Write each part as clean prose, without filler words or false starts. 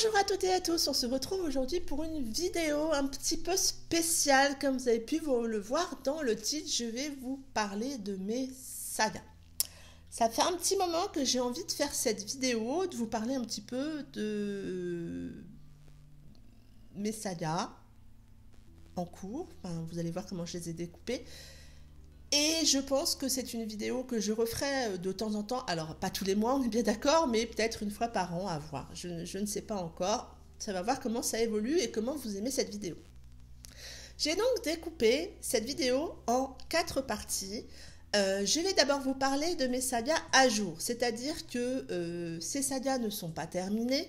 Bonjour à toutes et à tous, on se retrouve aujourd'hui pour une vidéo un petit peu spéciale. Comme vous avez pu le voir dans le titre, je vais vous parler de mes sagas. Ça fait un petit moment que j'ai envie de faire cette vidéo, de vous parler un petit peu de mes sagas en cours. Enfin, vous allez voir comment je les ai découpées. Et je pense que c'est une vidéo que je referai de temps en temps. Alors, pas tous les mois, on est bien d'accord, mais peut-être une fois par an à voir. Je ne sais pas encore. Ça va voir comment ça évolue et comment vous aimez cette vidéo. J'ai donc découpé cette vidéo en 4 parties. Je vais d'abord vous parler de mes sagas à jour. C'est-à-dire que ces sagas ne sont pas terminées.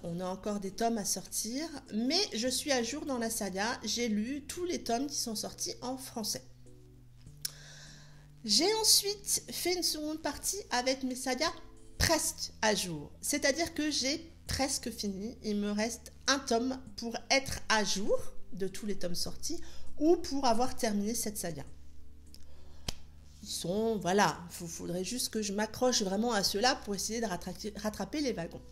On a encore des tomes à sortir. Mais je suis à jour dans la saga. J'ai lu tous les tomes qui sont sortis en français. J'ai ensuite fait une seconde partie avec mes sagas presque à jour. C'est-à-dire que j'ai presque fini. Il me reste un tome pour être à jour de tous les tomes sortis ou pour avoir terminé cette saga. Ils sont, voilà, il faudrait juste que je m'accroche vraiment à ceux-là pour essayer de rattraper les wagons.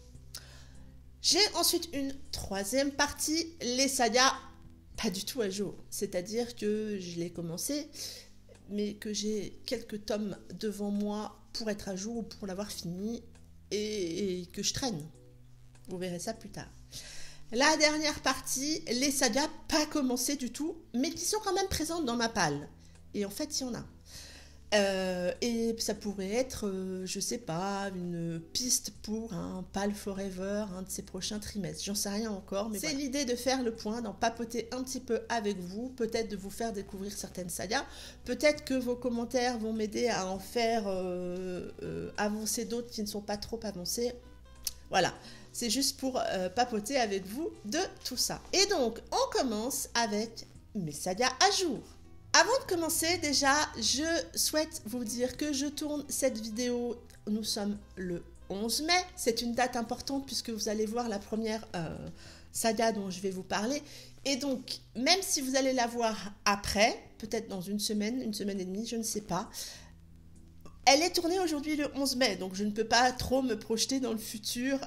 J'ai ensuite une troisième partie, les sagas pas du tout à jour. C'est-à-dire que je l'ai commencé, mais que j'ai quelques tomes devant moi pour être à jour ou pour l'avoir fini et que je traîne. Vous verrez ça plus tard. La dernière partie, les sagas pas commencées du tout, mais qui sont quand même présentes dans ma palle. Et en fait, il y en a. Et ça pourrait être, je sais pas, une piste pour un PAL Forever, un de ces prochains trimestres. J'en sais rien encore, mais c'est voilà. L'idée de faire le point, d'en papoter un petit peu avec vous, peut-être de vous faire découvrir certaines sagas, peut-être que vos commentaires vont m'aider à en faire avancer d'autres qui ne sont pas trop avancés. Voilà, c'est juste pour papoter avec vous de tout ça. Et donc, on commence avec mes sagas à jour. Avant de commencer, déjà, je souhaite vous dire que je tourne cette vidéo, nous sommes le 11 mai, c'est une date importante puisque vous allez voir la première saga dont je vais vous parler. Et donc, même si vous allez la voir après, peut-être dans une semaine et demie, je ne sais pas, elle est tournée aujourd'hui le 11 mai, donc je ne peux pas trop me projeter dans le futur.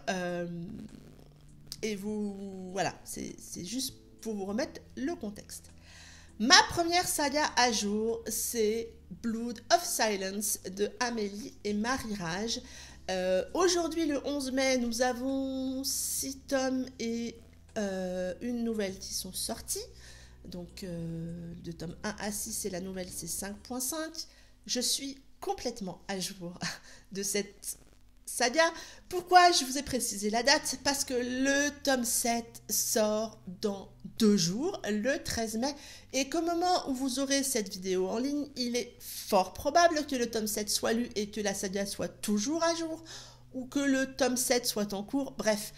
Et vous, voilà, c'est juste pour vous remettre le contexte. Ma première saga à jour, c'est Blood of Silence de Amélie et Marie Rage. Aujourd'hui, le 11 mai, nous avons 6 tomes et une nouvelle qui sont sortis. Donc, de tome 1 à 6, et la nouvelle, c'est 5.5. Je suis complètement à jour de cette saga. Pourquoi je vous ai précisé la date? Parce que le tome 7 sort dans 2 jours, le 13 mai, et qu'au moment où vous aurez cette vidéo en ligne, il est fort probable que le tome 7 soit lu et que la saga soit toujours à jour, ou que le tome 7 soit en cours. Bref,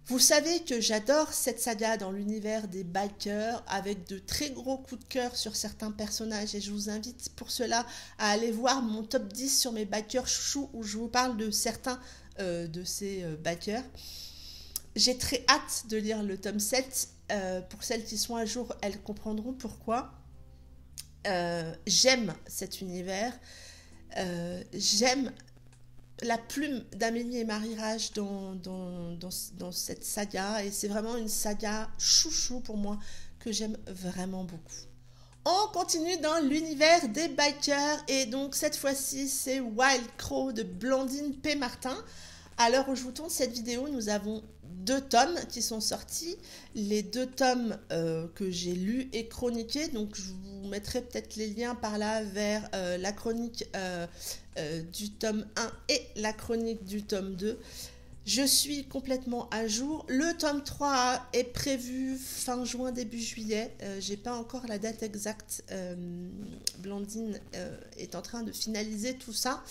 vous savez que j'adore cette saga dans l'univers des bikers, avec de très gros coups de cœur sur certains personnages, et je vous invite pour cela à aller voir mon top 10 sur mes bikers chouchous, où je vous parle de certains de ces bikers. J'ai très hâte de lire le tome 7. Pour celles qui sont à jour, elles comprendront pourquoi. J'aime cet univers. J'aime la plume d'Amélie et Marie Rage dans cette saga. Et c'est vraiment une saga chouchou pour moi que j'aime vraiment beaucoup. On continue dans l'univers des bikers. Et donc cette fois-ci, c'est Wild Crow de Blandine P. Martin. À l'heure où je vous tourne cette vidéo, nous avons 2 tomes qui sont sortis. Les 2 tomes que j'ai lus et chroniqués. Donc je vous mettrai peut-être les liens par là vers la chronique du tome 1 et la chronique du tome 2. Je suis complètement à jour. Le tome 3 est prévu fin juin, début juillet. J'ai pas encore la date exacte. Blandine est en train de finaliser tout ça.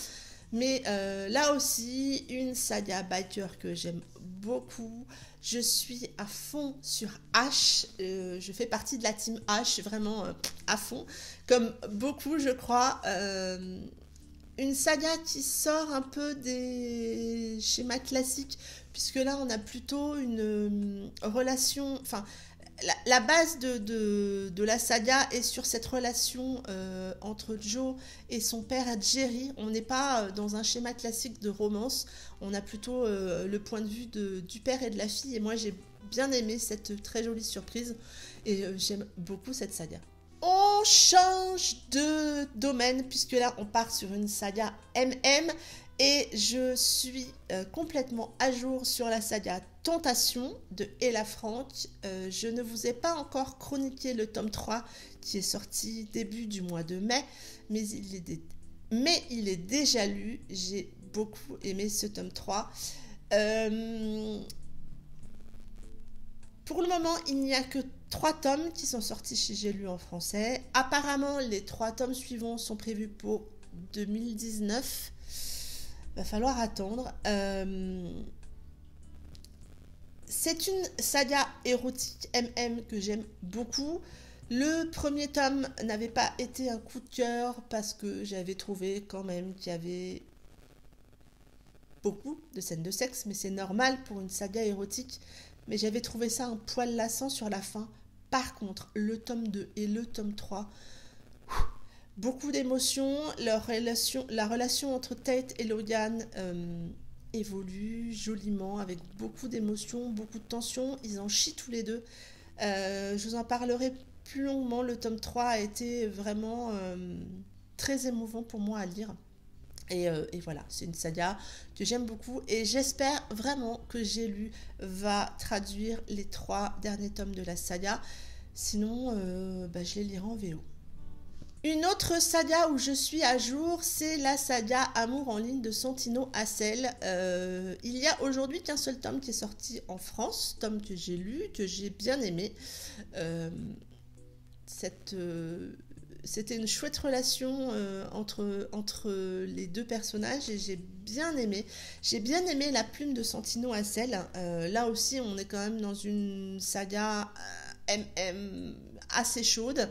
Mais là aussi, une saga biker que j'aime beaucoup. Je suis à fond sur H. Je fais partie de la team H, vraiment à fond. Comme beaucoup, je crois. Une saga qui sort un peu des schémas classiques, puisque là, on a plutôt une relation... Enfin, la base de la saga est sur cette relation entre Joe et son père Jerry. On n'est pas dans un schéma classique de romance, on a plutôt le point de vue du père et de la fille, et moi j'ai bien aimé cette très jolie surprise, et j'aime beaucoup cette saga. On change de domaine, puisque là on part sur une saga MM, et je suis complètement à jour sur la saga Tentation de Ella Frank. Je ne vous ai pas encore chroniqué le tome 3 qui est sorti début du mois de mai, mais il est déjà lu. J'ai beaucoup aimé ce tome 3. Pour le moment, il n'y a que 3 tomes qui sont sortis chez J'ai lu en français. Apparemment, les 3 tomes suivants sont prévus pour 2019. Va falloir attendre. C'est une saga érotique MM que j'aime beaucoup. Le premier tome n'avait pas été un coup de cœur parce que j'avais trouvé quand même qu'il y avait beaucoup de scènes de sexe, mais c'est normal pour une saga érotique. Mais j'avais trouvé ça un poil lassant sur la fin. Par contre, le tome 2 et le tome 3, beaucoup d'émotions. La relation entre Tate et Logan évolue joliment avec beaucoup d'émotions, beaucoup de tensions. Ils en chient tous les deux. Je vous en parlerai plus longuement. Le tome 3 a été vraiment très émouvant pour moi à lire. Et voilà, c'est une saga que j'aime beaucoup, et j'espère vraiment que J'ai lu va traduire les 3 derniers tomes de la saga. Sinon, je les lirai en VO. Une autre saga où je suis à jour, c'est la saga Amour en ligne de Santino Hassel. Il y a aujourd'hui qu'un seul tome qui est sorti en France, tome que j'ai lu, que j'ai bien aimé. C'était une chouette relation entre les deux personnages, et j'ai bien aimé. J'ai bien aimé la plume de Santino Hassel. Là aussi, on est quand même dans une saga MM assez chaude.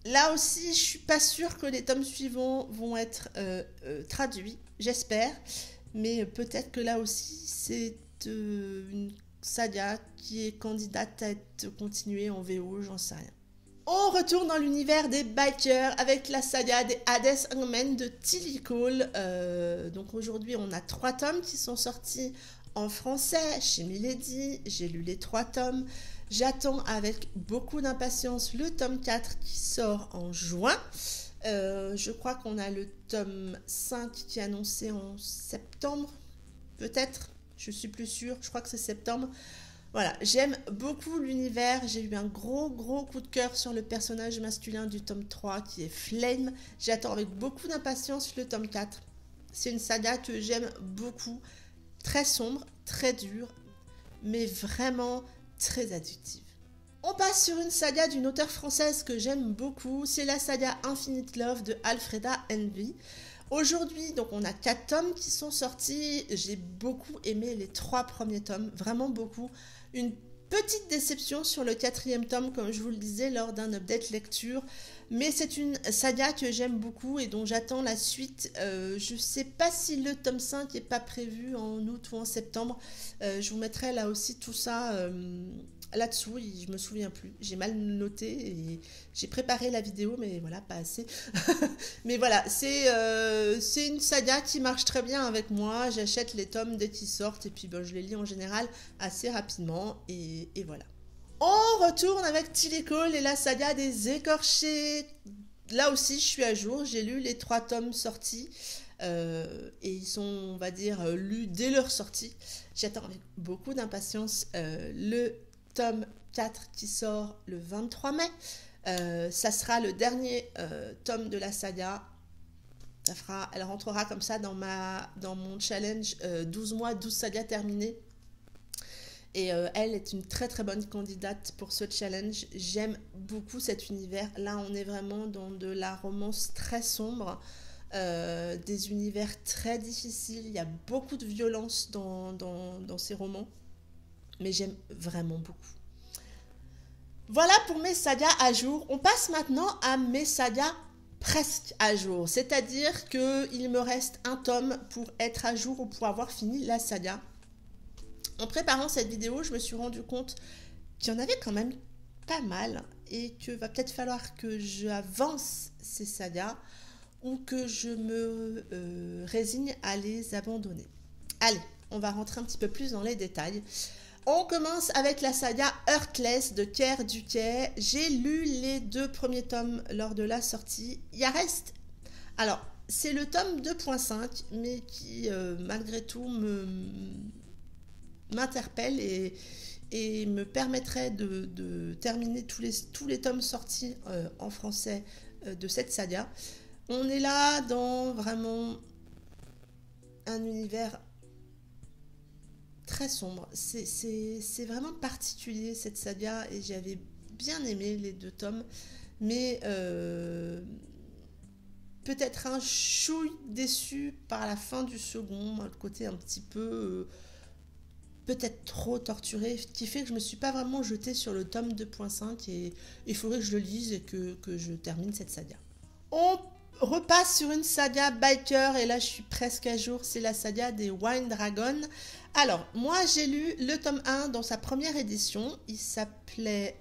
Là aussi, je suis pas sûre que les tomes suivants vont être traduits, j'espère. Mais peut-être que là aussi, c'est une saga qui est candidate à être continuée en VO, j'en sais rien. On retourne dans l'univers des bikers avec la saga des Hades Hangmen de Tilly Cole. Donc aujourd'hui, on a 3 tomes qui sont sortis en français chez Milady. J'ai lu les 3 tomes. J'attends avec beaucoup d'impatience le tome 4 qui sort en juin. Je crois qu'on a le tome 5 qui est annoncé en septembre, peut-être. Je suis plus sûre. Je crois que c'est septembre. Voilà, j'aime beaucoup l'univers. J'ai eu un gros coup de cœur sur le personnage masculin du tome 3 qui est Flame. J'attends avec beaucoup d'impatience le tome 4. C'est une saga que j'aime beaucoup. Très sombre, très dure, mais vraiment très addictive. On passe sur une saga d'une auteure française que j'aime beaucoup. C'est la saga Infinite Love de Alfreda Envy. Aujourd'hui, donc on a 4 tomes qui sont sortis. J'ai beaucoup aimé les 3 premiers tomes, vraiment beaucoup. Une petite déception sur le 4e tome, comme je vous le disais lors d'un update lecture. Mais c'est une saga que j'aime beaucoup et dont j'attends la suite. Je ne sais pas si le tome 5 n'est pas prévu en août ou en septembre. Je vous mettrai là aussi tout ça là-dessous. Je me souviens plus. J'ai mal noté et j'ai préparé la vidéo, mais voilà, pas assez. Mais voilà, c'est une saga qui marche très bien avec moi. J'achète les tomes dès qu'ils sortent et puis je les lis en général assez rapidement. Et voilà. On retourne avec Tilly Cole et la saga des écorchés. Là aussi, je suis à jour. J'ai lu les 3 tomes sortis. Et ils sont, on va dire, lus dès leur sortie. J'attends avec beaucoup d'impatience le tome 4 qui sort le 23 mai. Ça sera le dernier tome de la saga. Elle rentrera comme ça dans mon challenge 12 mois, 12 sagas terminées. Et elle est une très très bonne candidate pour ce challenge. J'aime beaucoup cet univers. Là, on est vraiment dans de la romance très sombre, des univers très difficiles. Il y a beaucoup de violence dans ces romans. Mais j'aime vraiment beaucoup. Voilà pour mes sagas à jour. On passe maintenant à mes sagas presque à jour. C'est-à-dire qu'il me reste un tome pour être à jour ou pour avoir fini la saga. En préparant cette vidéo, je me suis rendu compte qu'il y en avait quand même pas mal et que va peut-être falloir que j'avance ces sagas ou que je me résigne à les abandonner. Allez, on va rentrer un petit peu plus dans les détails. On commence avec la saga Heartless de Kerr Duquet. J'ai lu les 2 premiers tomes lors de la sortie. Il y a reste. Alors, c'est le tome 2.5, mais qui, malgré tout, m'interpelle et me permettrait de terminer tous les tomes sortis en français de cette saga. On est là dans vraiment un univers très sombre. C'est vraiment particulier cette saga et j'avais bien aimé les 2 tomes, mais peut-être un chouille déçu par la fin du second, le côté un petit peu peut-être trop torturé, qui fait que je me suis pas vraiment jetée sur le tome 2.5 et il faudrait que je le lise et que je termine cette saga. On repasse sur une saga biker et là je suis presque à jour, c'est la saga des Wild Dragons. Alors moi j'ai lu le tome 1 dans sa première édition, il s'appelait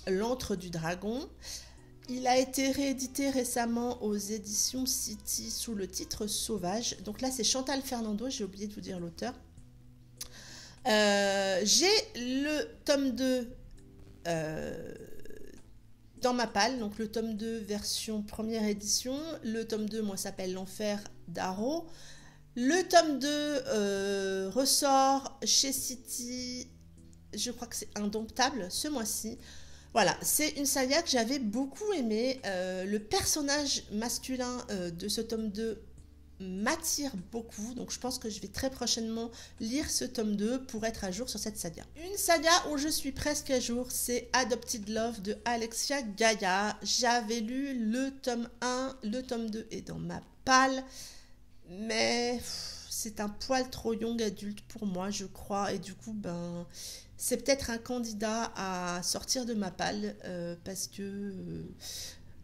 L'Antre du Dragon. Il a été réédité récemment aux éditions City sous le titre Sauvage. Donc là c'est Chantal Fernando, j'ai oublié de vous dire l'auteur. J'ai le tome 2 dans ma palle, donc le tome 2 version première édition. Le tome 2, moi, s'appelle L'Enfer d'Arrow. Le tome 2 ressort chez City, je crois que c'est Indomptable, ce mois-ci. Voilà, c'est une saga que j'avais beaucoup aimée. Le personnage masculin de ce tome 2 m'attire beaucoup, donc je pense que je vais très prochainement lire ce tome 2 pour être à jour sur cette saga. Une saga où je suis presque à jour, c'est Adopted Love de Alexia Gaia. J'avais lu le tome 1, le tome 2 est dans ma palle, mais c'est un poil trop young adulte pour moi, je crois, et du coup, c'est peut-être un candidat à sortir de ma palle, parce que,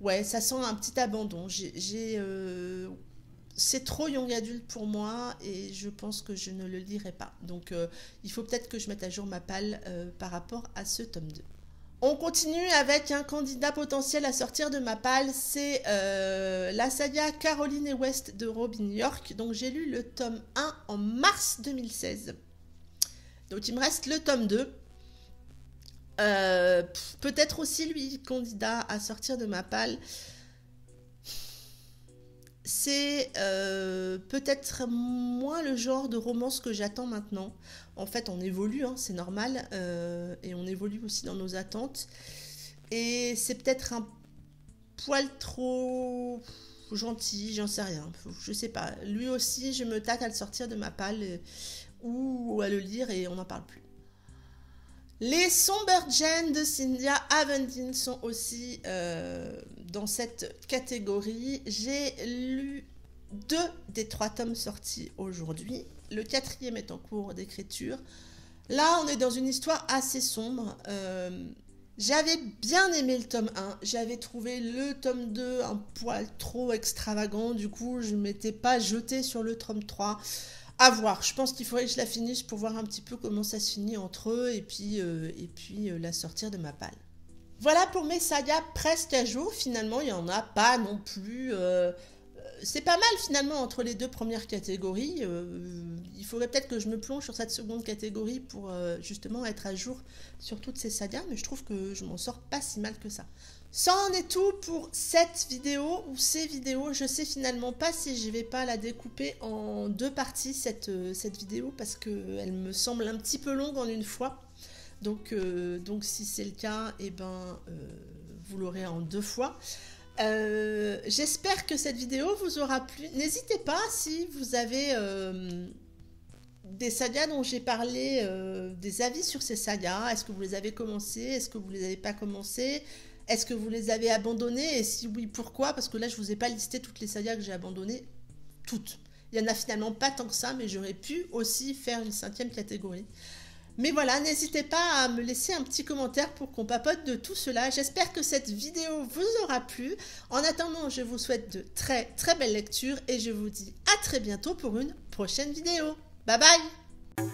ouais, ça sent un petit abandon. C'est trop young adulte pour moi et je pense que je ne le lirai pas. Donc il faut peut-être que je mette à jour ma palle par rapport à ce tome 2. On continue avec un candidat potentiel à sortir de ma palle, c'est la saga Caroline et West de Robin York. Donc j'ai lu le tome 1 en mars 2016. Donc il me reste le tome 2. Peut-être aussi lui candidat à sortir de ma palle. C'est peut-être moins le genre de romance que j'attends maintenant. En fait, on évolue, hein, c'est normal, et on évolue aussi dans nos attentes. Et c'est peut-être un poil trop gentil, j'en sais rien, je sais pas. Lui aussi, je me tâte à le sortir de ma palle ou à le lire et on n'en parle plus. Les Somber Genes de Cynthia Avendin sont aussi dans cette catégorie. J'ai lu 2 des 3 tomes sortis aujourd'hui. Le 4e est en cours d'écriture. Là, on est dans une histoire assez sombre. J'avais bien aimé le tome 1. J'avais trouvé le tome 2 un poil trop extravagant. Du coup, je ne m'étais pas jetée sur le tome 3. À voir, je pense qu'il faudrait que je la finisse pour voir un petit peu comment ça se finit entre eux et puis la sortir de ma palle. Voilà pour mes sagas presque à jour, finalement il n'y en a pas non plus, c'est pas mal finalement entre les 2 premières catégories, il faudrait peut-être que je me plonge sur cette seconde catégorie pour justement être à jour sur toutes ces sagas, mais je trouve que je m'en sors pas si mal que ça. Ça en est tout pour cette vidéo ou ces vidéos. Je sais finalement pas si je vais pas la découper en 2 parties cette vidéo parce qu'elle me semble un petit peu longue en une fois. Donc si c'est le cas, vous l'aurez en 2 fois. J'espère que cette vidéo vous aura plu. N'hésitez pas si vous avez des sagas dont j'ai parlé, des avis sur ces sagas. Est-ce que vous les avez commencées? Est-ce que vous les avez pas commencées? Est-ce que vous les avez abandonnées? Et si oui, pourquoi? Parce que là, je ne vous ai pas listé toutes les sagas que j'ai abandonnées. Toutes. Il n'y en a finalement pas tant que ça, mais j'aurais pu aussi faire une 5e catégorie. Mais voilà, n'hésitez pas à me laisser un petit commentaire pour qu'on papote de tout cela. J'espère que cette vidéo vous aura plu. En attendant, je vous souhaite de très très belles lectures et je vous dis à très bientôt pour une prochaine vidéo. Bye bye!